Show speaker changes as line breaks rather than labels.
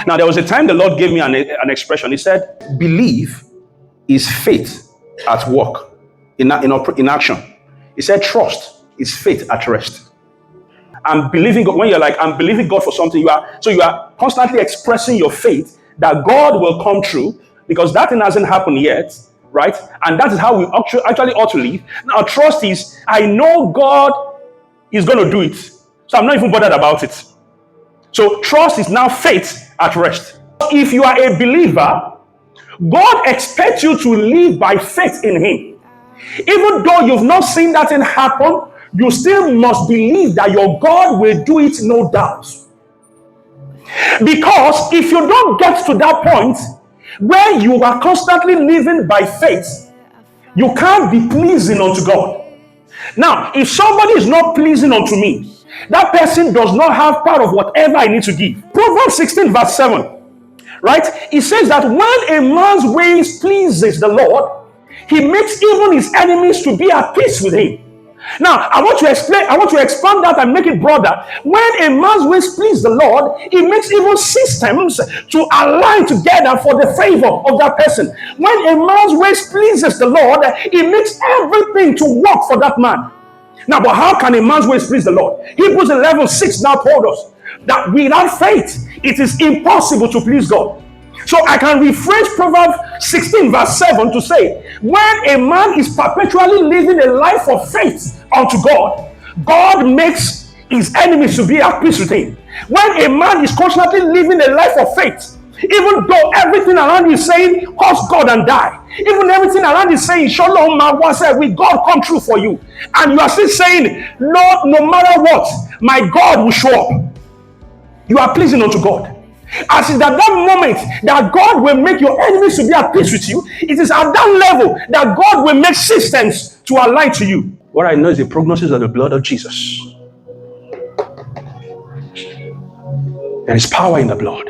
Now, there was a time the Lord gave me an expression. He said, belief is faith at work, in action. He said, trust is faith at rest. I'm believing God. When you're like, I'm believing God for something, you are constantly expressing your faith that God will come true, because that thing hasn't happened yet, right? And that is how we actually ought to live. Now, trust is, I know God is going to do it, so I'm not even bothered about it. So trust is now faith at rest. If you are a believer, God expects you to live by faith in Him. Even though you've not seen that thing happen, you still must believe that your God will do it, no doubt. Because if you don't get to that point where you are constantly living by faith, you can't be pleasing unto God. Now, if somebody is not pleasing unto me, that person does not have part of whatever I need to give. Proverbs 16 verse 7, right? It says that when a man's ways pleases the Lord, he makes even his enemies to be at peace with him. Now, I want to expand that and make it broader. When a man's ways please the Lord, he makes even systems to align together for the favor of that person. When a man's ways pleases the Lord, he makes everything to work for that man. Now, but how can a man's ways please the Lord? Hebrews 11:6 now told us that without faith, it is impossible to please God. So I can rephrase Proverbs 16 verse 7 to say, when a man is perpetually living a life of faith unto God, God makes his enemies to be at peace with him. When a man is constantly living a life of faith, even though everything around you is saying, curse God and die. Even everything around is saying, Shalom, will God come true for you? And you are still saying, Lord, no matter what, my God will show up. You are pleasing unto God. As is at that moment that God will make your enemies to be at peace with you, it is at that level that God will make systems to align to you. What I know is the prognosis of the blood of Jesus. There is power in the blood.